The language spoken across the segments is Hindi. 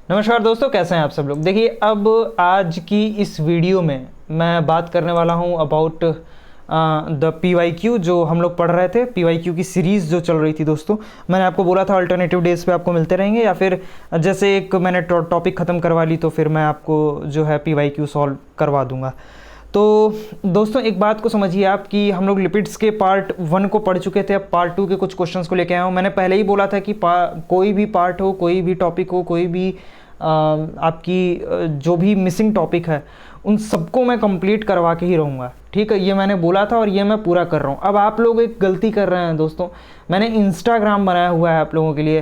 नमस्कार दोस्तों, कैसे हैं आप सब लोग। देखिए, अब आज की इस वीडियो में मैं बात करने वाला हूं अबाउट द PYQ जो हम लोग पढ़ रहे थे। PYQ की सीरीज़ जो चल रही थी दोस्तों, मैंने आपको बोला था अल्टरनेटिव डेज पे आपको मिलते रहेंगे, या फिर जैसे एक मैंने टॉपिक ख़त्म करवा ली तो फिर मैं आपको जो है PYQ सॉल्व करवा दूंगा। तो दोस्तों, एक बात को समझिए आप कि हम लोग लिपिड्स के पार्ट 1 को पढ़ चुके थे। अब पार्ट 2 के कुछ क्वेश्चंस को लेके आया हूँ। मैंने पहले ही बोला था कि कोई भी पार्ट हो, कोई भी टॉपिक हो, कोई भी आपकी जो भी मिसिंग टॉपिक है उन सबको मैं कंप्लीट करवा के ही रहूँगा। ठीक है, ये मैंने बोला था और ये मैं पूरा कर रहा हूँ। अब आप लोग एक गलती कर रहे हैं दोस्तों, मैंने इंस्टाग्राम बनाया हुआ है आप लोगों के लिए,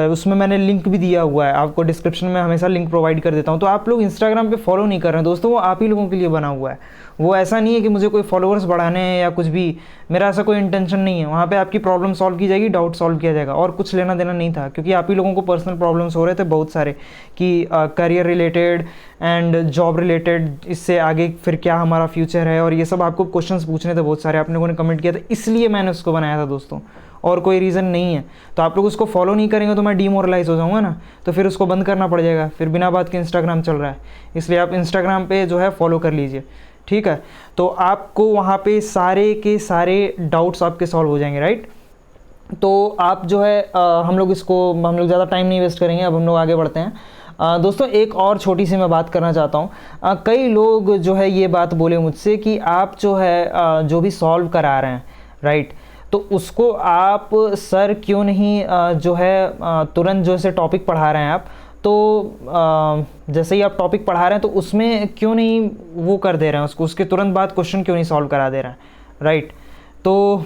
उसमें मैंने लिंक भी दिया हुआ है, आपको डिस्क्रिप्शन में हमेशा लिंक प्रोवाइड कर देता हूँ। तो आप लोग इंस्टाग्राम पे फॉलो नहीं कर रहे हैं दोस्तों, वो आप ही लोगों के लिए बना हुआ है। वो ऐसा नहीं है कि मुझे कोई फॉलोअर्स बढ़ाने हैं या कुछ भी, मेरा ऐसा कोई इंटेंशन नहीं है। वहाँ पे आपकी प्रॉब्लम सॉल्व की जाएगी, डाउट सॉल्व किया जाएगा, और कुछ लेना देना नहीं था। क्योंकि आप ही लोगों को पर्सनल प्रॉब्लम्स हो रहे थे बहुत सारे कि career related and job related, इससे आगे फिर क्या हमारा फ्यूचर है, और ये सब आपको क्वेश्चंस पूछने थे बहुत सारे, आप लोगों ने कमेंट किया था, इसलिए मैंने उसको बनाया था दोस्तों, और कोई रीज़न नहीं है। तो आप लोग उसको फॉलो नहीं करेंगे तो मैं डीमोरलाइज हो जाऊँगा ना, तो फिर उसको बंद करना पड़ जाएगा। फिर बिना बात के इंस्टाग्राम चल रहा है, इसलिए आप इंस्टाग्राम पे जो है फॉलो कर लीजिए। ठीक है, तो आपको वहाँ पे सारे के सारे डाउट्स आपके सॉल्व हो जाएंगे, राइट। तो आप जो है हम लोग ज़्यादा टाइम नहीं वेस्ट करेंगे, अब हम लोग आगे बढ़ते हैं। दोस्तों, एक और छोटी सी मैं बात करना चाहता हूँ। कई लोग जो है ये बात बोले मुझसे कि आप जो है जो भी सॉल्व करा रहे हैं, राइट, तो उसको आप सर क्यों नहीं जो है तुरंत जो से टॉपिक पढ़ा रहे हैं आप, तो जैसे ही आप टॉपिक पढ़ा रहे हैं तो उसमें क्यों नहीं वो कर दे रहे हैं उसको, उसके तुरंत बाद क्वेश्चन क्यों नहीं सॉल्व करा दे रहे हैं, राइट। तो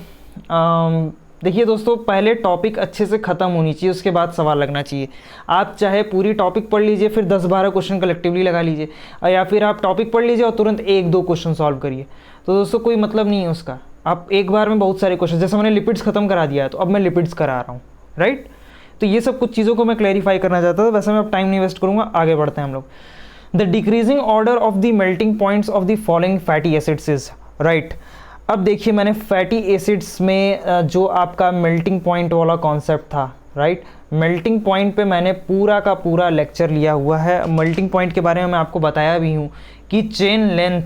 देखिए दोस्तों, पहले टॉपिक अच्छे से ख़त्म होनी चाहिए, उसके बाद सवाल लगना चाहिए। आप चाहे पूरी टॉपिक पढ़ लीजिए, फिर 10-12 क्वेश्चन कलेक्टिवली लगा लीजिए, या फिर आप टॉपिक पढ़ लीजिए और तुरंत 1-2 क्वेश्चन सॉल्व करिए। तो दोस्तों कोई मतलब नहीं है उसका। आप एक बार में बहुत सारे क्वेश्चन, जैसे मैंने लिपिड्स ख़त्म करा दिया है तो अब मैं लिपिड्स करा रहा हूँ, राइट। तो ये सब कुछ चीज़ों को मैं क्लैरिफाई करना चाहता था। वैसे मैं अब टाइम नहीं वेस्ट करूँगा, आगे बढ़ते हैं हम लोग। The decreasing order of the melting points of the following fatty acids is, right. अब देखिए, मैंने फैटी एसिड्स में जो आपका मेल्टिंग पॉइंट वाला कॉन्सेप्ट था, राइट, मेल्टिंग पॉइंट पे मैंने पूरा का पूरा लेक्चर लिया हुआ है। मेल्टिंग पॉइंट के बारे में मैं आपको बताया भी हूँ कि चेन लेंथ,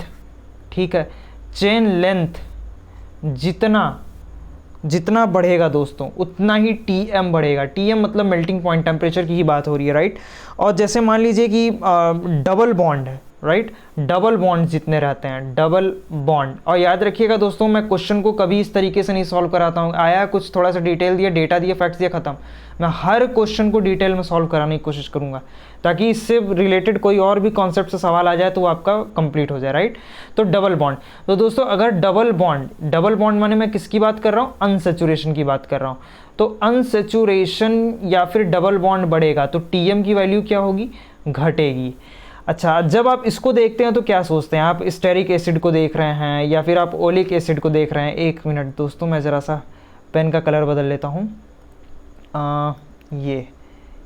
ठीक है, चेन लेंथ जितना बढ़ेगा दोस्तों उतना ही TM बढ़ेगा। TM मतलब मेल्टिंग पॉइंट टेम्परेचर की ही बात हो रही है, राइट। और जैसे मान लीजिए कि डबल बॉन्ड है, राइट, डबल बॉन्ड जितने रहते हैं, डबल बॉन्ड। और याद रखिएगा दोस्तों, मैं क्वेश्चन को कभी इस तरीके से नहीं सॉल्व कराता हूँ, आया कुछ थोड़ा सा डिटेल दिया, डेटा दिया, फैक्ट्स दिया, खत्म। मैं हर क्वेश्चन को डिटेल में सॉल्व कराने की कोशिश करूँगा, ताकि इससे रिलेटेड कोई और भी कॉन्सेप्ट से सवाल आ जाए तो वो आपका कंप्लीट हो जाए, राइट। तो डबल बॉन्ड, तो दोस्तों अगर डबल बॉन्ड माने मैं किसकी बात कर रहा हूँ, अनसेचुरेशन की बात कर रहा हूँ। तो अनसेचुरेशन या फिर डबल बॉन्ड बढ़ेगा तो TM की वैल्यू क्या होगी, घटेगी। अच्छा, जब आप इसको देखते हैं तो क्या सोचते हैं आप, स्टेरिक एसिड को देख रहे हैं या फिर आप ओलिक एसिड को देख रहे हैं। एक मिनट दोस्तों, मैं ज़रा सा पेन का कलर बदल लेता हूँ, ये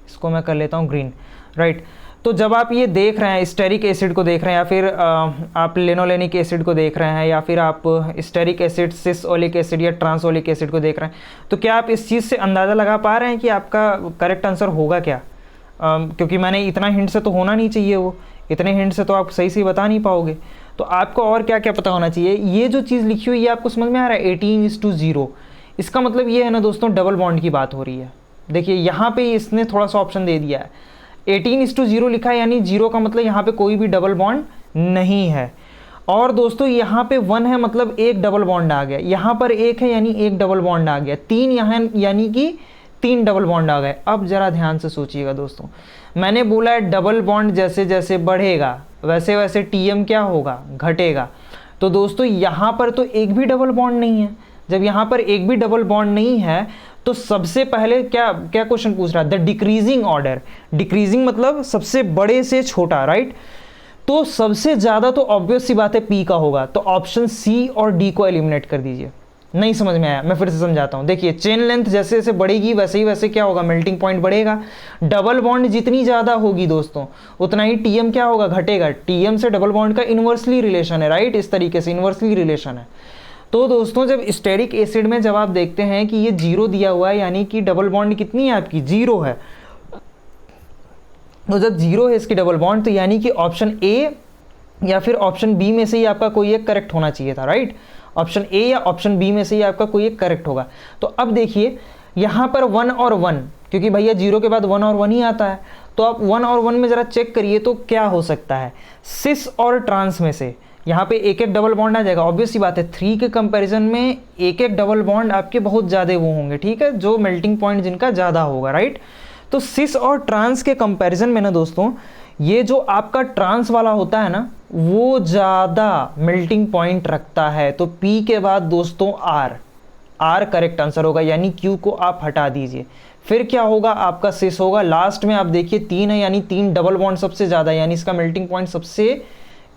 इसको मैं कर लेता हूँ ग्रीन, राइट। तो जब आप ये देख रहे हैं, स्टेरिक एसिड को देख रहे हैं, या फिर आप लेनोलेनिक एसिड को देख रहे हैं, या फिर आप स्टेरिक एसिड, सिस ओलिक एसिड या ट्रांस ओलिक एसिड को देख रहे हैं, तो क्या आप इस चीज़ से अंदाज़ा लगा पा रहे हैं कि आपका करेक्ट आंसर होगा क्या। क्योंकि मैंने इतना हिंट से तो होना नहीं चाहिए, वो इतने हिंट से तो आप सही से बता नहीं पाओगे। तो आपको और क्या क्या पता होना चाहिए। ये जो चीज़ लिखी हुई है आपको समझ में आ रहा है, 18:0, इसका मतलब ये है ना दोस्तों, डबल बॉन्ड की बात हो रही है। देखिए यहाँ पे इसने थोड़ा सा ऑप्शन दे दिया है, 18:0 लिखा है, यानी 0 का मतलब यहाँ पे कोई भी डबल बॉन्ड नहीं है। और दोस्तों यहाँ पे 1 है, मतलब एक डबल बॉन्ड आ गया, यहाँ पर 1 है यानी एक डबल बॉन्ड आ गया, 3 यहाँ यानी कि 3 डबल बॉन्ड आ गए। अब जरा ध्यान से सोचिएगा दोस्तों, मैंने बोला है डबल बॉन्ड जैसे जैसे बढ़ेगा वैसे वैसे TM क्या होगा, घटेगा। तो दोस्तों यहाँ पर तो एक भी डबल बॉन्ड नहीं है। जब यहाँ पर एक भी डबल बॉन्ड नहीं है तो सबसे पहले क्या क्या क्वेश्चन पूछ रहा है, द डिक्रीजिंग ऑर्डर। डिक्रीजिंग मतलब सबसे बड़े से छोटा, राइट। तो सबसे ज़्यादा तो ऑब्वियस सी बात है P का होगा, तो ऑप्शन C और D को एलिमिनेट कर दीजिए। नहीं समझ में आया, मैं फिर से समझाता हूँ। देखिए, चेन लेंथ जैसे जैसे बढ़ेगी वैसे ही वैसे क्या होगा, मेल्टिंग पॉइंट बढ़ेगा। डबल बॉन्ड जितनी ज़्यादा होगी दोस्तों उतना ही TM क्या होगा, घटेगा। TM से डबल बॉन्ड का इन्वर्सली रिलेशन है, राइट, इस तरीके से इन्वर्सली रिलेशन है। तो दोस्तों जब स्टेरिक एसिड में जब आप देखते हैं कि ये 0 दिया हुआ है, यानी कि डबल बॉन्ड कितनी है आपकी, 0 है। तो जब जीरो है इसकी डबल बॉन्ड, तो यानी कि ऑप्शन ए या फिर ऑप्शन बी में से ही आपका कोई एक करेक्ट होना चाहिए था, राइट। ऑप्शन ए या ऑप्शन बी में से ही आपका कोई एक करेक्ट होगा। तो अब देखिए यहाँ पर 1 और 1, क्योंकि भैया जीरो के बाद 1 और 1 ही आता है, तो आप 1 और 1 में ज़रा चेक करिए तो क्या हो सकता है। सिस और ट्रांस में से यहाँ पे एक एक डबल बॉन्ड आ जाएगा, ऑब्वियस सी बात है। 3 के कंपैरिजन में एक एक डबल बॉन्ड आपके बहुत ज़्यादा वो होंगे, ठीक है, जो मेल्टिंग पॉइंट जिनका ज़्यादा होगा, राइट। तो सिस और ट्रांस के कंपैरिजन में ना दोस्तों, ये जो आपका ट्रांस वाला होता है ना, वो ज़्यादा मेल्टिंग पॉइंट रखता है। तो पी के बाद दोस्तों आर करेक्ट आंसर होगा, यानी क्यू को आप हटा दीजिए। फिर क्या होगा, आपका सिस होगा। लास्ट में आप देखिए 3 है, यानी 3 डबल बॉन्ड सबसे ज़्यादा, यानी इसका मेल्टिंग पॉइंट सबसे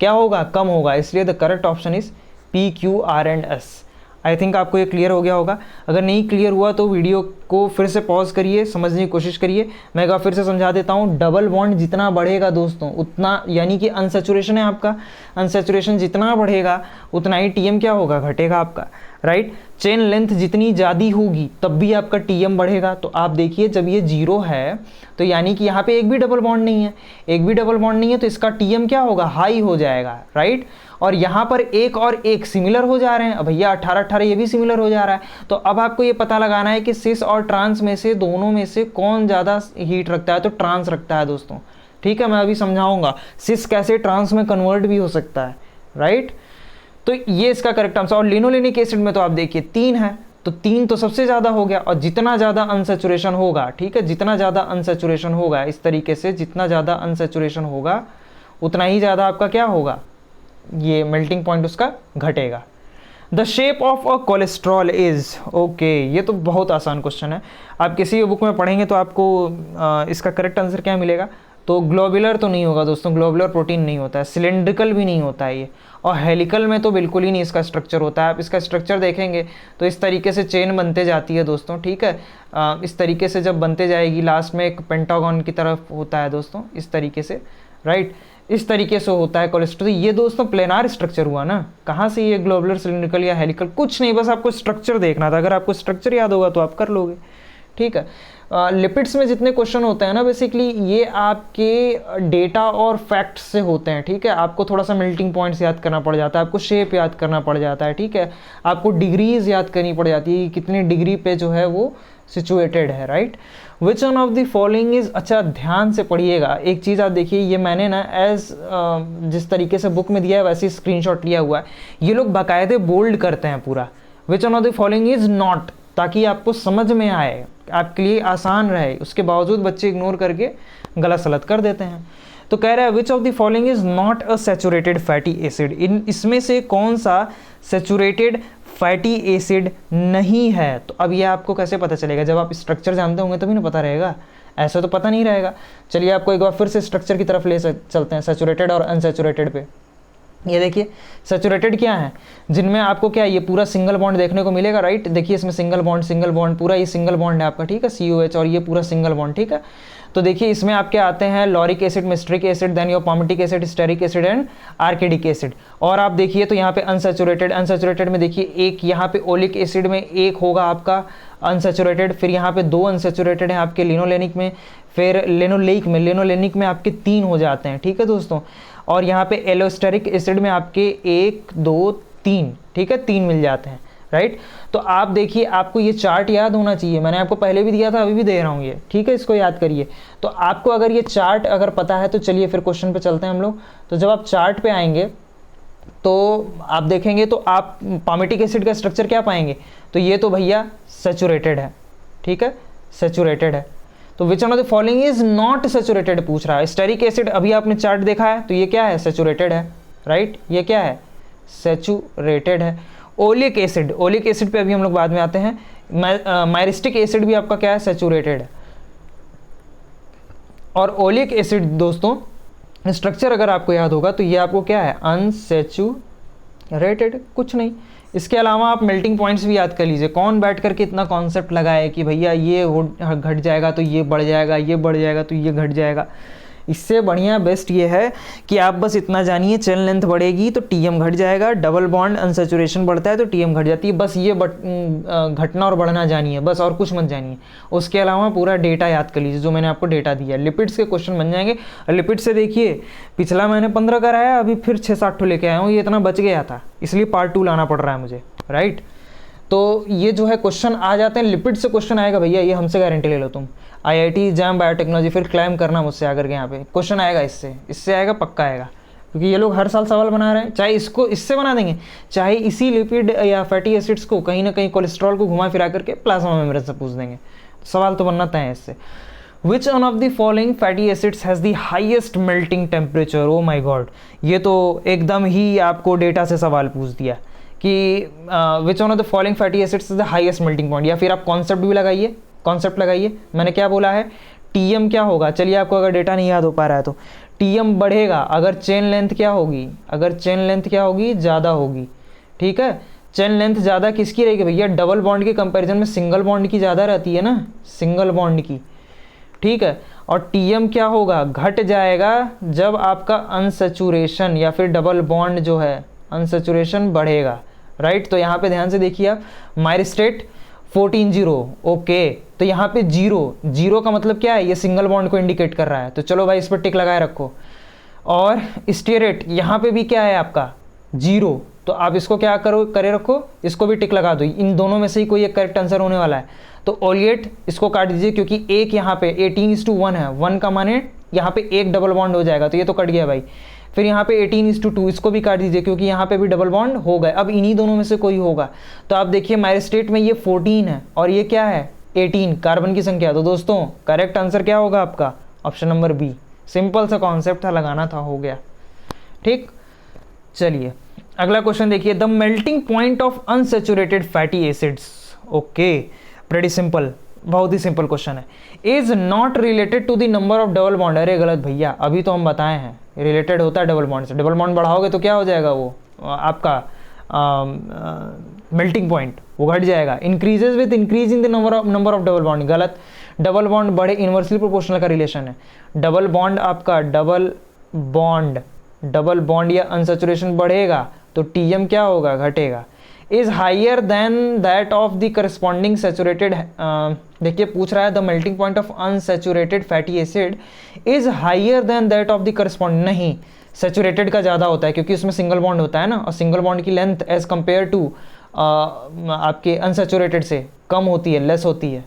क्या होगा, कम होगा। इसलिए the correct option is P, Q, R and S. I think आपको ये क्लियर हो गया होगा। अगर नहीं क्लियर हुआ तो वीडियो को फिर से पॉज करिए, समझने की कोशिश करिए। मैं एक बार फिर से समझा देता हूँ। डबल बॉन्ड जितना बढ़ेगा दोस्तों उतना, यानी कि अनसैचुरेशन है आपका, अनसैचुरेशन जितना बढ़ेगा उतना ही टीएम क्या होगा, घटेगा आपका, राइट। चेन लेंथ जितनी ज़्यादा होगी तब भी आपका टीएम बढ़ेगा। तो आप देखिए जब ये जीरो है तो यानी कि यहाँ पे एक भी डबल बॉन्ड नहीं है, एक भी डबल बॉन्ड नहीं है, तो इसका टीएम क्या होगा, हाई हो जाएगा, राइट। और यहाँ पर एक और एक सिमिलर हो जा रहे हैं, भैया 18-18 ये भी सिमिलर हो जा रहा है। तो अब आपको ये पता लगाना है कि सिस और ट्रांस में से दोनों में से कौन ज़्यादा हीट रखता है। तो ट्रांस रखता है दोस्तों, ठीक है। मैं अभी समझाऊंगा सिस कैसे ट्रांस में कन्वर्ट भी हो सकता है, राइट। तो ये इसका करेक्ट आंसर। और लिनोलेनिक एसिड में तो आप देखिए 3 है, तो 3 तो सबसे ज़्यादा हो गया। और जितना ज़्यादा अनसैचुरेशन होगा, ठीक है, जितना ज़्यादा अनसैचुरेशन होगा, इस तरीके से जितना ज़्यादा अनसैचुरेशन होगा उतना ही ज़्यादा आपका क्या होगा, ये मेल्टिंग पॉइंट उसका घटेगा। The shape of a cholesterol is, okay, ये तो बहुत आसान क्वेश्चन है। आप किसी बुक में पढ़ेंगे तो आपको इसका करेक्ट आंसर क्या मिलेगा। तो ग्लोबुलर तो नहीं होगा दोस्तों, ग्लोबुलर प्रोटीन नहीं होता है, सिलेंड्रिकल भी नहीं होता है ये, और हेलिकल में तो बिल्कुल ही नहीं इसका स्ट्रक्चर होता है। आप इसका स्ट्रक्चर देखेंगे तो इस तरीके से चेन बनते जाती है दोस्तों, ठीक है। इस तरीके से जब बनते जाएगी लास्ट में एक पेंटागन की तरफ होता है दोस्तों, इस तरीके से, राइट, इस तरीके से होता है कोलेस्ट्रॉल। ये दोस्तों प्लेनार स्ट्रक्चर हुआ ना, कहाँ से ये ग्लोबुलर, सिलिंड्रिकल या हेलिकल, कुछ नहीं, बस आपको स्ट्रक्चर देखना था। अगर आपको स्ट्रक्चर याद होगा तो आप कर लोगे, ठीक है। लिपिड्स में जितने क्वेश्चन होते हैं ना, बेसिकली ये आपके डेटा और फैक्ट्स से होते हैं, ठीक है। आपको थोड़ा सा मेल्टिंग पॉइंट्स याद करना पड़ जाता है, आपको शेप याद करना पड़ जाता है, ठीक है। आपको डिग्रीज याद करनी पड़ जाती है, कितनी डिग्री पे जो है वो सिचुएटेड है, right. Which one of the following is, अच्छा ध्यान से पढ़िएगा एक चीज़। आप देखिए ये मैंने ना जिस तरीके से बुक में दिया है वैसे ही स्क्रीनशॉट लिया हुआ है। ये लोग बाकायदे बोल्ड करते हैं पूरा, विच one of the following is not, ताकि आपको समझ में आए, आपके लिए आसान रहे। उसके बावजूद बच्चे इग्नोर करके गलत सलत कर देते हैं। तो कह रहा है which of the following is not a saturated fatty acid, इसमें से कौन सा सैचुरेटेड फैटी एसिड नहीं है। तो अब ये आपको कैसे पता चलेगा, जब आप स्ट्रक्चर जानते होंगे तभी ना पता रहेगा, ऐसा तो पता नहीं रहेगा। चलिए आपको एक बार फिर से स्ट्रक्चर की तरफ ले चलते हैं, सैचुरेटेड और अनसैचुरेटेड पे। ये देखिए सैचुरेटेड क्या है, जिनमें आपको क्या ये पूरा सिंगल बॉन्ड देखने को मिलेगा, राइट। देखिए इसमें सिंगल बॉन्ड पूरा ये सिंगल बॉन्ड है आपका, ठीक है, COH, और ये पूरा सिंगल बॉन्ड, ठीक है। तो देखिए इसमें आपके आते हैं lauric acid, myristic acid, then your palmitic acid, stearic acid and arachidic acid. और आप देखिए तो यहाँ पे अनसैचुरेटेड में देखिए एक यहाँ पे ओलिक एसिड में एक होगा आपका अनसैचुरेटेड, फिर यहाँ पे 2 अनसैचुरेटेड हैं आपके लिनोलेनिक में, फिर लेनोलेनिक में आपके 3 हो जाते हैं, ठीक है दोस्तों। और यहाँ पे एलोस्टेरिक एसिड में आपके 1 2 3, ठीक है, 3 मिल जाते हैं, राइट। तो आप देखिए आपको ये चार्ट याद होना चाहिए, मैंने आपको पहले भी दिया था, अभी भी दे रहा हूँ ये, ठीक है, इसको याद करिए। तो आपको अगर ये चार्ट अगर पता है तो चलिए फिर क्वेश्चन पे चलते हैं हम लोग। तो जब आप चार्ट पे आएंगे तो आप देखेंगे तो आप पामिटिक एसिड का स्ट्रक्चर क्या पाएंगे, तो ये तो भैया सैचुरेटेड है, ठीक है, सैचुरेटेड है। तो विच one of the following is not saturated पूछ रहा है। स्टेरिक एसिड अभी आपने चार्ट देखा है तो ये क्या है, सैचुरेटेड है, राइट, ये क्या है, सैचुरेटेड है। ओलिक एसिड पे अभी हम लोग बाद में आते हैं। मायरिस्टिक एसिड भी आपका क्या है, सैचुरेटेड है। और ओलिक एसिड दोस्तों स्ट्रक्चर अगर आपको याद होगा तो ये आपको क्या है, अनसैचुरेटेड, कुछ नहीं। इसके अलावा आप मेल्टिंग पॉइंट्स भी याद कर लीजिए। कौन बैठ करके इतना कॉन्सेप्ट लगाए कि भैया ये घट जाएगा तो ये बढ़ जाएगा, ये बढ़ जाएगा तो ये घट जाएगा, इससे बढ़िया बेस्ट ये है कि आप बस इतना जानिए, चेन लेंथ बढ़ेगी तो टीएम घट जाएगा, डबल बॉन्ड अनसैचुरेशन बढ़ता है तो टीएम घट जाती है। बस ये घटना और बढ़ना जानिए बस, और कुछ मत जानिए। उसके अलावा पूरा डेटा याद कर लीजिए जो मैंने आपको डेटा दिया। लिपिड्स के क्वेश्चन बन जाएंगे। लिपिड से देखिए पिछला मैंने 15 कराया, अभी फिर 6-7 लेके आया हूँ, ये इतना बच गया था, इसलिए पार्ट 2 लाना पड़ रहा है मुझे, राइट। तो ये जो है क्वेश्चन आ जाते हैं, लिपिड से क्वेश्चन आएगा भैया, ये हमसे गारंटी ले लो तुम। आईआईटी जैम बायोटेक्नोलॉजी फिर क्लाइम करना मुझसे आकर के, यहाँ पे क्वेश्चन आएगा, इससे आएगा, पक्का आएगा, क्योंकि ये लोग हर साल सवाल बना रहे हैं। चाहे इसको इससे बना देंगे, चाहे इसी लिपिड या फैटी एसिड्स को कहीं ना कहीं कोलेस्ट्रॉल को घुमा फिरा करके प्लाज्मा मेम्ब्रेन से पूछ देंगे। सवाल तो बनना तय है इससे। Which one of the following fatty acids has the highest melting temperature. Oh my god, ये तो एकदम ही आपको डेटा से सवाल पूछ दिया कि विच one of the following fatty acids is the highest melting point. या फिर आप कॉन्सेप्ट भी लगाइए, कॉन्सेप्ट लगाइए। मैंने क्या बोला है, टीएम क्या होगा। चलिए आपको अगर डेटा नहीं याद हो पा रहा है तो टीएम बढ़ेगा अगर चेन लेंथ क्या होगी, अगर चेन लेंथ क्या होगी, ज़्यादा होगी, ठीक है। चेन लेंथ ज़्यादा किसकी रहेगी भैया, डबल बॉन्ड के कंपैरिजन में सिंगल बॉन्ड की ज़्यादा रहती है ना, सिंगल बॉन्ड की, ठीक है। और टीएम क्या होगा, घट जाएगा जब आपका अनसैचुरेशन या फिर डबल बॉन्ड जो है अनसैचुरेशन बढ़ेगा, राइट। तो यहाँ पे ध्यान से देखिए आप, माइरस्टेट 14-0, ओके। तो यहाँ पे 0 का मतलब क्या है, ये सिंगल बॉन्ड को इंडिकेट कर रहा है, तो चलो भाई इस पर टिक लगाए रखो। और स्टेरेट यहाँ पे भी क्या है आपका 0, तो आप इसको क्या करे रखो, इसको भी टिक लगा दो। इन दोनों में से ही कोई एक करेक्ट आंसर होने वाला है। तो ओलिएट इसको काट दीजिए, क्योंकि एक यहाँ पे 18:1 है, 1 का माने यहाँ पे एक डबल बॉन्ड हो जाएगा, तो ये तो कट गया भाई। फिर यहाँ पे 18:2 इसको भी काट दीजिए, क्योंकि यहाँ पे भी डबल बॉन्ड हो गए। अब इन्हीं दोनों में से कोई होगा। तो आप देखिए माइरस्टेट में ये 14 है और ये क्या है 18, कार्बन की संख्या। तो दोस्तों करेक्ट आंसर क्या होगा आपका, ऑप्शन नंबर बी। सिंपल सा कॉन्सेप्ट था, लगाना था, हो गया, ठीक। चलिए अगला क्वेश्चन देखिए, the melting point of unsaturated fatty acids. Okay, pretty simple, बहुत ही सिंपल क्वेश्चन है। Is not related to the number of double bond. अरे गलत भैया, अभी तो हम बताए हैं रिलेटेड होता है डबल बॉन्ड से। डबल बॉन्ड बढ़ाओगे तो क्या हो जाएगा, वो आपका मेल्टिंग पॉइंट वो घट जाएगा। Increases with increase in the number of double bond. गलत, डबल बॉन्ड बढ़े, इन्वर्सली प्रोपोर्शनल का रिलेशन है। डबल बॉन्ड आपका डबल बॉन्ड या अनसैचुरेशन बढ़ेगा तो टीएम क्या होगा, घटेगा। Is higher than that of the corresponding saturated. देखिए पूछ रहा है the melting point of unsaturated fatty acid is higher than that of the corresponding. नहीं, सैचुरेटेड का ज़्यादा होता है, क्योंकि उसमें सिंगल बॉन्ड होता है ना, और सिंगल बॉन्ड की लेंथ एज कम्पेयर टू आपके अनसैचुरेटेड से कम होती है, लेस होती है।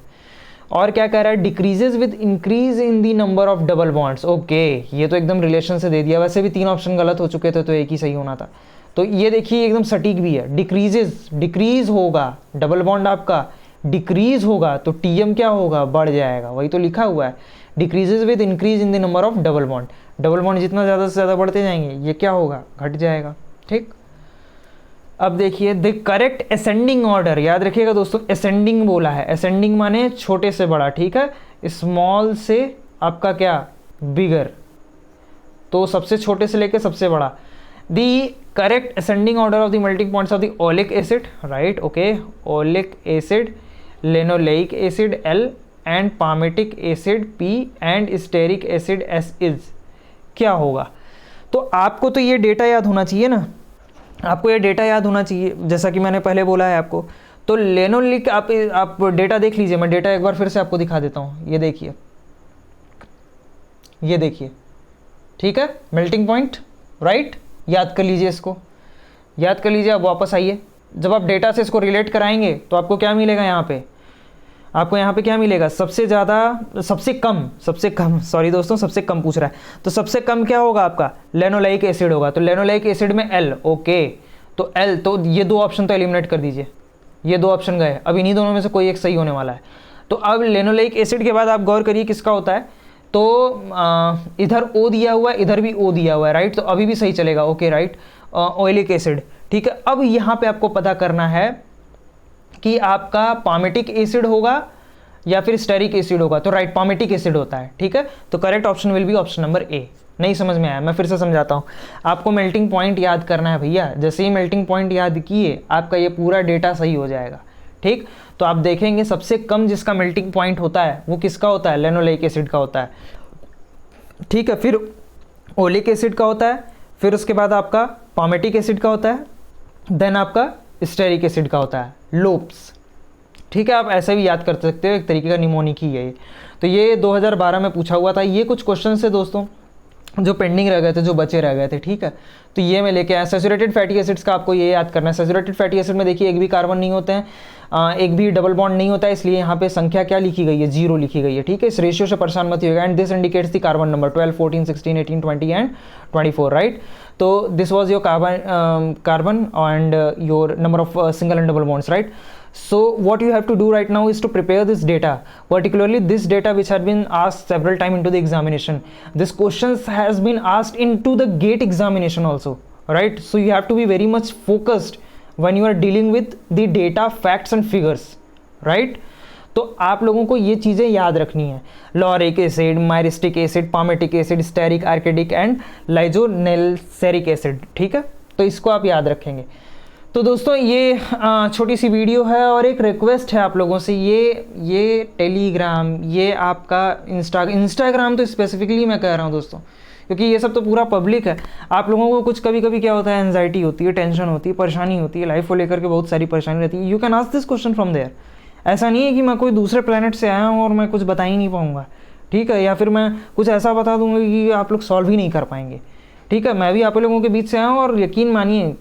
और क्या कह रहा है, decreases with increase in the number of double bonds. Okay, ये तो एकदम रिलेशन से दे दिया। वैसे भी 3 ऑप्शन गलत हो चुके थे, तो एक ही सही होना था। तो ये देखिए एकदम सटीक भी है। डिक्रीज होगा, डबल बॉन्ड आपका डिक्रीज होगा तो टीएम क्या होगा, बढ़ जाएगा। वही तो लिखा हुआ है, decreases with increase in the number of double bond. Double bond जितना ज़्यादा से ज़्यादा बढ़ते जाएंगे, ये क्या होगा, घट जाएगा, ठीक। अब देखिए द करेक्ट असेंडिंग ऑर्डर, याद रखिएगा दोस्तों, असेंडिंग बोला है। असेंडिंग माने छोटे से बड़ा, ठीक है। स्मॉल से आपका क्या, बिगर, तो सबसे छोटे से लेके सबसे बड़ा। The correct ascending order of the melting points of the oleic acid, right, okay. Oleic acid, linoleic acid L and palmitic acid P and stearic acid S is क्या होगा। तो आपको तो ये डेटा याद होना चाहिए ना, आपको ये डेटा याद होना चाहिए, जैसा कि मैंने पहले बोला है आपको। तो लेनोलिक आप डेटा देख लीजिए, मैं डेटा एक बार फिर से आपको दिखा देता हूँ। ये देखिए, ये देखिए, ठीक है, मेल्टिंग पॉइंट, राइट। याद कर लीजिए, इसको याद कर लीजिए। अब वापस आइए, जब आप डेटा से इसको रिलेट कराएंगे तो आपको क्या मिलेगा, यहाँ पे आपको यहाँ पे क्या मिलेगा, सबसे कम सॉरी दोस्तों, सबसे कम पूछ रहा है, तो सबसे कम क्या होगा आपका, लेनोलाइक एसिड होगा। तो लेनोलाइक एसिड में L, ओके। तो L, तो ये 2 ऑप्शन तो एलिमिनेट कर दीजिए, ये 2 ऑप्शन गए। अब इन्हीं दोनों में से कोई एक सही होने वाला है। तो अब लेनोलाइक एसिड के बाद आप गौर करिए किसका होता है, तो इधर O दिया हुआ है, इधर भी O दिया हुआ है, राइट। तो अभी भी सही चलेगा, ओके, राइट, ऑयलिक एसिड, ठीक है। अब यहाँ पे आपको पता करना है कि आपका पामेटिक एसिड होगा या फिर स्टेरिक एसिड होगा। तो राइट, पामेटिक एसिड होता है, ठीक है। तो correct option will be option number A। नहीं समझ में आया, मैं फिर से समझाता हूँ। आपको मेल्टिंग पॉइंट याद करना है भैया, जैसे ही मेल्टिंग पॉइंट याद किए आपका ये पूरा डेटा सही हो जाएगा, ठीक। तो आप देखेंगे सबसे कम जिसका मेल्टिंग पॉइंट होता है वो किसका होता है, लेनोलेइक एसिड का होता है। ठीक है, फिर ओलिक एसिड का होता है, फिर उसके बाद आपका पामेटिक एसिड का होता है, देन आपका स्टेरिक एसिड का होता है, लोप्स। ठीक है, आप ऐसे भी याद कर सकते हो, एक तरीके का निमोनिक ही है ये। तो ये 2012 में पूछा हुआ था। ये कुछ क्वेश्चन है दोस्तों जो पेंडिंग रह गए थे, जो बचे रह गए थे। ठीक है, तो ये मैं लेके आया। सैचुरेटेड फैटी एसिड्स का आपको ये याद करना है। सैचुरेटेड फैटी एसिड में देखिए एक भी कार्बन नहीं होते हैं, एक भी डबल बॉन्ड नहीं होता है, इसलिए यहाँ पे संख्या क्या लिखी गई है, 0 लिखी गई है। ठीक है, इस रेशियो से परेशान मत होगा। And this indicates the carbon number 12, 14, 16, 18, 20 and 24, right. तो this was your carbon and your number of single and double bonds, right. So what you have to do right now is to prepare this data, particularly this data which had been asked several times into the examination. This questions has been asked into the GATE examination also, right? So you have to be very much focused when you are dealing with the data, facts and figures, right? तो आप लोगों को ये चीज़ें याद रखनी है। Lauric acid, myristic acid, palmitic acid, stearic, arachidic and lignoceric acid. ठीक है, तो इसको आप याद रखेंगे। तो दोस्तों ये छोटी सी वीडियो है और एक रिक्वेस्ट है आप लोगों से, ये टेलीग्राम, ये आपका इंस्टाग्राम तो स्पेसिफिकली मैं कह रहा हूँ दोस्तों, क्योंकि ये सब तो पूरा पब्लिक है। आप लोगों को कुछ कभी कभी क्या होता है, एंजाइटी होती है, टेंशन होती है, परेशानी होती है, लाइफ को लेकर के बहुत सारी परेशानी रहती है। You can ask this question from there. ऐसा नहीं है कि मैं कोई दूसरे प्लेनेट से आया हूँ और मैं कुछ बता ही नहीं पाऊँगा, ठीक है, या फिर मैं कुछ ऐसा बता दूँगा कि आप लोग सॉल्व ही नहीं कर पाएंगे। ठीक है, मैं भी आप लोगों के बीच से आया हूँ और यकीन मानिए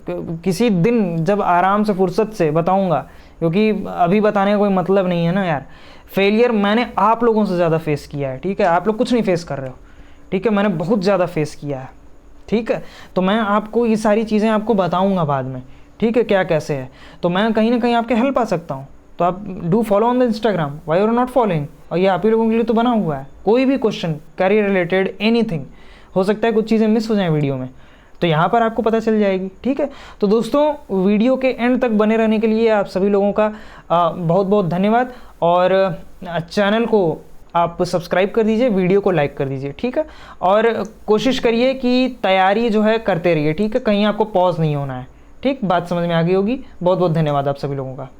किसी दिन जब आराम से फुर्सत से बताऊँगा, क्योंकि अभी बताने का कोई मतलब नहीं है ना यार। फेलियर मैंने आप लोगों से ज़्यादा फेस किया है, ठीक है, आप लोग कुछ नहीं फेस कर रहे हो, ठीक है, मैंने बहुत ज़्यादा फेस किया है, ठीक है। तो मैं आपको ये सारी चीज़ें आपको बताऊँगा बाद में, ठीक है, क्या कैसे है। तो मैं कहीं ना कहीं आपके हेल्प आ सकता हूँ। तो आप do follow on the Instagram, why are not following. और ये आप ही लोगों के लिए तो बना हुआ है। कोई भी क्वेश्चन, कैरियर रिलेटेड, एनीथिंग, हो सकता है कुछ चीज़ें मिस हो जाएं वीडियो में, तो यहाँ पर आपको पता चल जाएगी। ठीक है, तो दोस्तों वीडियो के एंड तक बने रहने के लिए आप सभी लोगों का बहुत बहुत धन्यवाद। और चैनल को आप सब्सक्राइब कर दीजिए, वीडियो को लाइक कर दीजिए, ठीक है। और कोशिश करिए कि तैयारी जो है करते रहिए, ठीक है, कहीं आपको पॉज नहीं होना है। ठीक, बात समझ में आ गई होगी। बहुत बहुत धन्यवाद आप सभी लोगों का।